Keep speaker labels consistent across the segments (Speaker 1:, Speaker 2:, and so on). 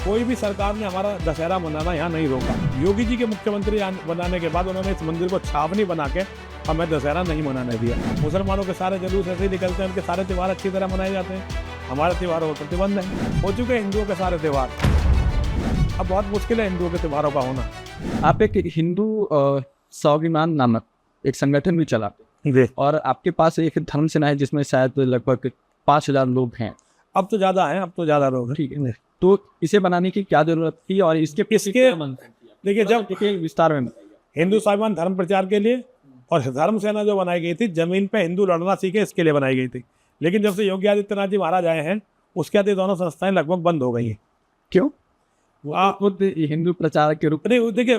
Speaker 1: कोई भी सरकार ने हमारा दशहरा मनाना यहाँ नहीं रोका। योगी जी के मुख्यमंत्री बनाने के बाद उन्होंने इस मंदिर को छावनी बना के हमें दशहरा नहीं मनाने दिया। मुसलमानों के सारे जुलूस ऐसे ही निकलते हैं, उनके सारे त्यौहार अच्छी तरह मनाए जाते हैं, हमारे त्योहारों पर प्रतिबंध है। हो चुके हिंदुओं के सारे त्यौहार, अब बहुत मुश्किल है हिंदुओं के त्योहारों का होना।
Speaker 2: आप एक हिंदू स्वाभिमान नामक एक संगठन भी चलाते हैं और आपके पास एक धर्म सेना है जिसमें शायद लगभग 5,000 लोग हैं।
Speaker 1: अब तो ज़्यादा है, अब तो ज़्यादा लोग हैं।
Speaker 2: ठीक है, तो इसे बनाने की क्या जरूरत थी और इसके
Speaker 1: देखिए, जब
Speaker 2: विस्तार में
Speaker 1: हिंदू स्वाभिमान धर्म प्रचार के लिए और धर्म सेना जो बनाई गई थी, जमीन पे हिंदू लड़ना सीखे इसके लिए बनाई गई थी। लेकिन जब से योगी आदित्यनाथ जी महाराज आए हैं उसके बाद ये दोनों संस्थाएं लगभग बंद हो गई हैं।
Speaker 2: क्यों? खुद हिंदू प्रचार के रूप
Speaker 1: में देखिए,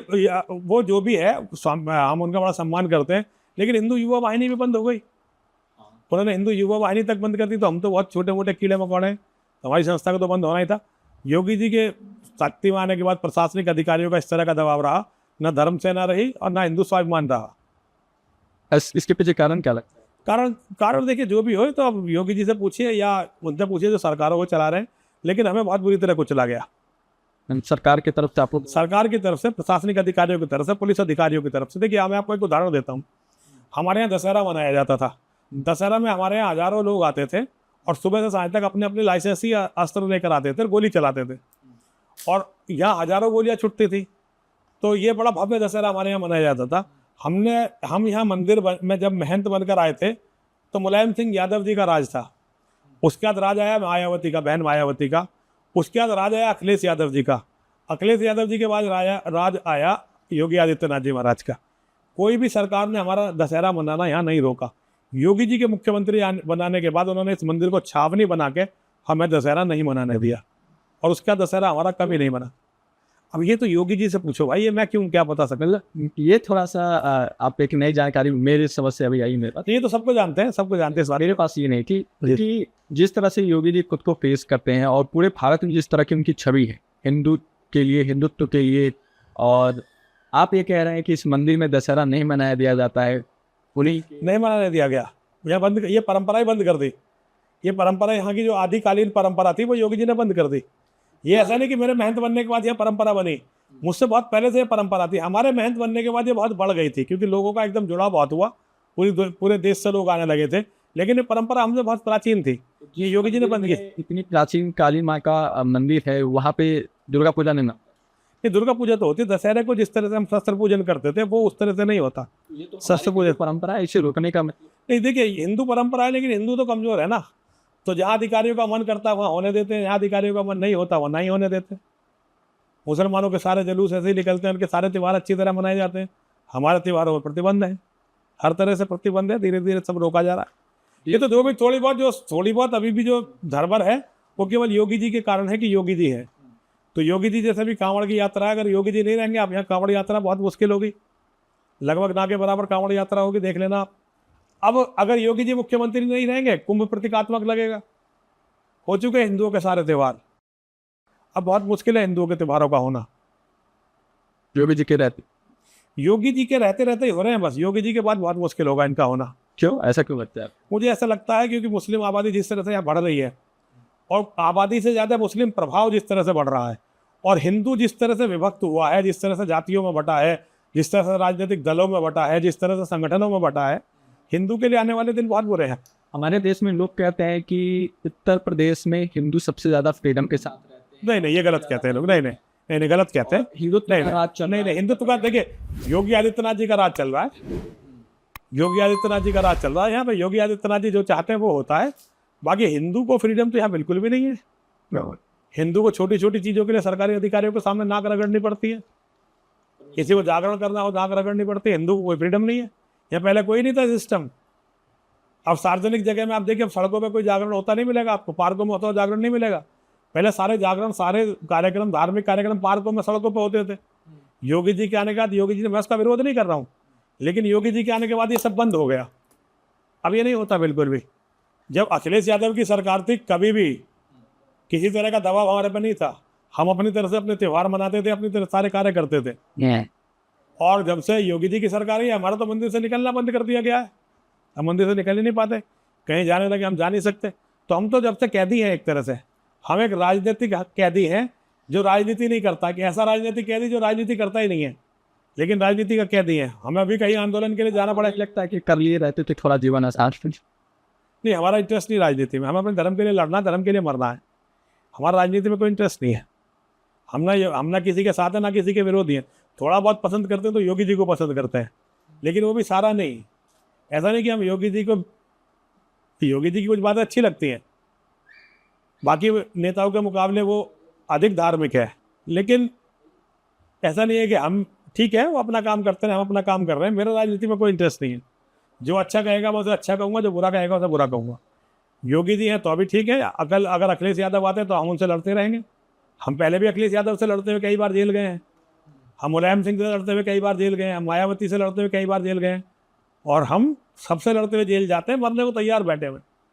Speaker 1: वो जो भी है हम उनका बड़ा सम्मान करते हैं, लेकिन हिंदू युवा वाहिनी भी बंद हो गई। उन्होंने हिंदू युवा वाहिनी तक बंद कर दी, तो हम तो बहुत छोटे मोटे कीड़े मकोड़े हैं, हमारी संस्था को तो बंद होना ही था। योगी जी के शक्ति में आने के बाद प्रशासनिक अधिकारियों का इस तरह का दबाव रहा, न धर्म सेना रही और न हिंदू स्वाभिमान रहा।
Speaker 2: इसके पीछे कारण क्या लगता है?
Speaker 1: कारण देखिए, जो भी हो तो अब योगी जी से पूछिए या उनसे पूछिए जो सरकारों को चला रहे हैं, लेकिन हमें बहुत बुरी तरह कुचला गया।
Speaker 2: सरकार की तरफ से आपको?
Speaker 1: सरकार की तरफ से, प्रशासनिक अधिकारियों की तरफ से, पुलिस अधिकारियों की तरफ से। देखिए, मैं आपको एक उदाहरण देता हूँ। हमारे यहाँ दशहरा मनाया जाता था। दशहरा में हमारे यहाँ हजारों लोग आते थे और सुबह से सांझ तक अपने अपने लाइसेंसी अस्त्र लेकर आते थे, गोली चलाते थे और यहाँ हजारों गोलियाँ छुटती थी। तो ये बड़ा भव्य दशहरा हमारे यहाँ मनाया जाता था। हम यहाँ मंदिर में जब महंत बनकर आए थे तो मुलायम सिंह यादव जी का राज था। उसके बाद राज आया मायावती का, बहन मायावती का। उसके बाद राज आया अखिलेश यादव जी का। अखिलेश यादव जी के बाद राज आया योगी आदित्यनाथ जी महाराज का। कोई भी सरकार ने हमारा दशहरा मनाना यहाँ नहीं रोका। योगी जी के मुख्यमंत्री बनाने के बाद उन्होंने इस मंदिर को छावनी बना के हमें दशहरा नहीं मनाने दिया और उसका दशहरा हमारा कभी नहीं बना। अब ये तो योगी जी से पूछो भाई, ये मैं क्यों क्या बता सकता।
Speaker 2: ये थोड़ा सा आप एक नई जानकारी मेरे समझ से अभी आई मेरे पास।
Speaker 1: ये तो सबको जानते हैं, सबको जानते हैं।
Speaker 2: मेरे पास ये नहीं थी कि जिस तरह से योगी जी खुद को पेश करते हैं और पूरे भारत में जिस तरह की उनकी छवि है हिंदू के लिए, हिंदुत्व के लिए, और आप ये कह रहे हैं कि इस मंदिर में दशहरा नहीं मनाया दिया जाता है, उन्हीं
Speaker 1: नहीं मनाने दिया गया। यह बंद, ये परंपरा ही बंद कर दी। ये परंपरा यहाँ की जो आदिकालीन परंपरा थी वो योगी जी ने बंद कर दी। ये ऐसा नहीं कि मेरे महंत बनने के बाद यह परंपरा बनी, मुझसे बहुत पहले से ये परंपरा थी। हमारे महंत बनने के बाद ये बहुत बढ़ गई थी क्योंकि लोगों का एकदम जुड़ाव बहुत हुआ, पूरे देश से लोग आने लगे थे। लेकिन ये परंपरा हमसे बहुत प्राचीन थी, ये योगी जी ने बंद की।
Speaker 2: इतनी प्राचीन काली माँ का मंदिर है, वहाँ पे दुर्गा पूजा नहीं ना?
Speaker 1: ये दुर्गा पूजा तो होती है, दशहरे को जिस तरह से हम शस्त्र पूजन करते थे वो उस तरह से नहीं होता।
Speaker 2: शस्त्र पूजन परंपरा है, इसे रोकने का
Speaker 1: नहीं। देखिए, हिंदू परंपरा है, लेकिन हिंदू तो कमजोर है ना। तो जहाँ अधिकारियों का मन करता है वहाँ होने देते हैं, जहाँ अधिकारियों का मन नहीं होता वहाँ नहीं होने देते। मुसलमानों के सारे जुलूस ऐसे ही निकलते हैं, उनके सारे त्यौहार अच्छी तरह मनाए जाते हैं, हमारे त्योहारों पर प्रतिबंध है। हर तरह से प्रतिबंध है, धीरे धीरे सब रोका जा रहा है। ये तो जो भी थोड़ी बहुत अभी भी जो धरबर है वो केवल योगी जी के कारण है कि योगी जी है। तो योगी जी जैसे भी कांवड़ की यात्रा, अगर योगी जी नहीं रहेंगे आप यहाँ कांवड़ यात्रा बहुत मुश्किल होगी, लगभग ना के बराबर कांवड़ यात्रा होगी, देख लेना आप। अब अगर योगी जी मुख्यमंत्री नहीं रहेंगे, कुंभ प्रतीकात्मक लगेगा। हो चुके हिंदुओं के सारे त्यौहार, अब बहुत मुश्किल है हिंदुओं के त्योहारों का होना।
Speaker 2: योगी जी के
Speaker 1: रहते रहते ही हो रहे हैं, बस योगी जी के बाद बहुत मुश्किल होगा इनका होना।
Speaker 2: क्यों, ऐसा क्यों लगता है?
Speaker 1: मुझे ऐसा लगता है क्योंकि मुस्लिम आबादी जिस तरह से यहाँ बढ़ रही है और आबादी से ज़्यादा मुस्लिम प्रभाव जिस तरह से बढ़ रहा है, और हिंदू जिस तरह से विभक्त हुआ है, जिस तरह से जातियों में बटा है, जिस तरह से राजनीतिक दलों में बटा है, जिस तरह से संगठनों में बटा है, हिंदू के लिए आने वाले दिन बहुत बुरे हैं।
Speaker 2: हमारे देश में लोग कहते हैं कि उत्तर प्रदेश में हिंदू सबसे ज्यादा फ्रीडम के साथ रहते हैं।
Speaker 1: नहीं, ये गलत कहते हैं लोग। नहीं, गलत कहते हैं।
Speaker 2: हिंदुत्व
Speaker 1: नहीं, हिंदुत्व का देखिए, योगी आदित्यनाथ जी का राज चल रहा है। योगी आदित्यनाथ जी का राज चल रहा है यहाँ पे। योगी आदित्यनाथ जी जो चाहते हैं वो होता है। बाकी हिंदू को फ्रीडम तो यहाँ बिल्कुल भी नहीं है। हिंदू को छोटी छोटी चीज़ों के लिए सरकारी अधिकारियों के सामने नाक रगड़नी पड़ती है। किसी को जागरण करना हो नाक रगड़नी पड़ती है। हिंदू को कोई फ्रीडम नहीं है। यहाँ पहले कोई नहीं था सिस्टम। अब सार्वजनिक जगह में आप देखिए, अब सड़कों पे कोई जागरण होता नहीं मिलेगा आपको, पार्कों में होता हुआ जागरण नहीं मिलेगा। पहले सारे जागरण, सारे कार्यक्रम, धार्मिक कार्यक्रम पार्कों में, सड़कों पे होते थे। योगी जी के आने के बाद, योगी जी ने, मैं उसका विरोध नहीं कर रहा हूँ, लेकिन योगी जी के आने के बाद ये सब बंद हो गया। अब ये नहीं होता बिल्कुल भी। जब अखिलेश यादव की सरकार थी, कभी भी किसी तरह का दबाव हमारे पर नहीं था। हम अपनी तरफ से अपने त्यौहार मनाते थे, अपनी तरफ सारे कार्य करते थे। और जब से योगी जी की सरकार है, हमारा तो मंदिर से निकलना बंद कर दिया गया है। हम मंदिर से निकल ही नहीं पाते, कहीं जाने लगे हम जा नहीं सकते। तो हम तो जब से कैदी हैं एक तरह से, हम एक राजनीतिक कैदी हैं जो राजनीति नहीं करता, कि ऐसा राजनीति कैदी जो राजनीति करता ही नहीं है लेकिन राजनीति का कैदी है। हमें अभी कहीं आंदोलन के लिए जाना पड़ा,
Speaker 2: लगता है कि कर लिए रहते तो थोड़ा जीवन आसान।
Speaker 1: नहीं, हमारा इंटरेस्ट नहीं राजनीति में। हमें अपने धर्म के लिए लड़ना, धर्म के लिए मरना है। हमारा राजनीति में कोई इंटरेस्ट नहीं है। हम ना किसी के साथ है ना किसी के विरोधी हैं। थोड़ा बहुत पसंद करते हैं तो योगी जी को पसंद करते हैं, लेकिन वो भी सारा नहीं। ऐसा नहीं कि हम योगी जी की कुछ बातें अच्छी लगती हैं, बाकी नेताओं के मुकाबले वो अधिक धार्मिक है, लेकिन ऐसा नहीं है कि हम ठीक है वो अपना काम करते हैं, हम अपना काम कर रहे हैं। मेरा राजनीति में कोई इंटरेस्ट नहीं है। जो अच्छा कहेगा मैं उसे अच्छा कहूँगा, जो बुरा कहेगा उसे बुरा कहूँगा। योगी जी हैं तो अभी ठीक है, अगर अखिलेश यादव आते हैं तो हम उनसे लड़ते रहेंगे। हम पहले भी अखिलेश यादव से लड़ते हुए कई बार जेल गए हैं, हम मुलायम सिंह से लड़ते हुए कई बार जेल गए हैं, हम मायावती से लड़ते हुए कई बार जेल गए हैं, और हम सबसे लड़ते हुए जेल जाते हैं, मरने को तैयार बैठे हुए।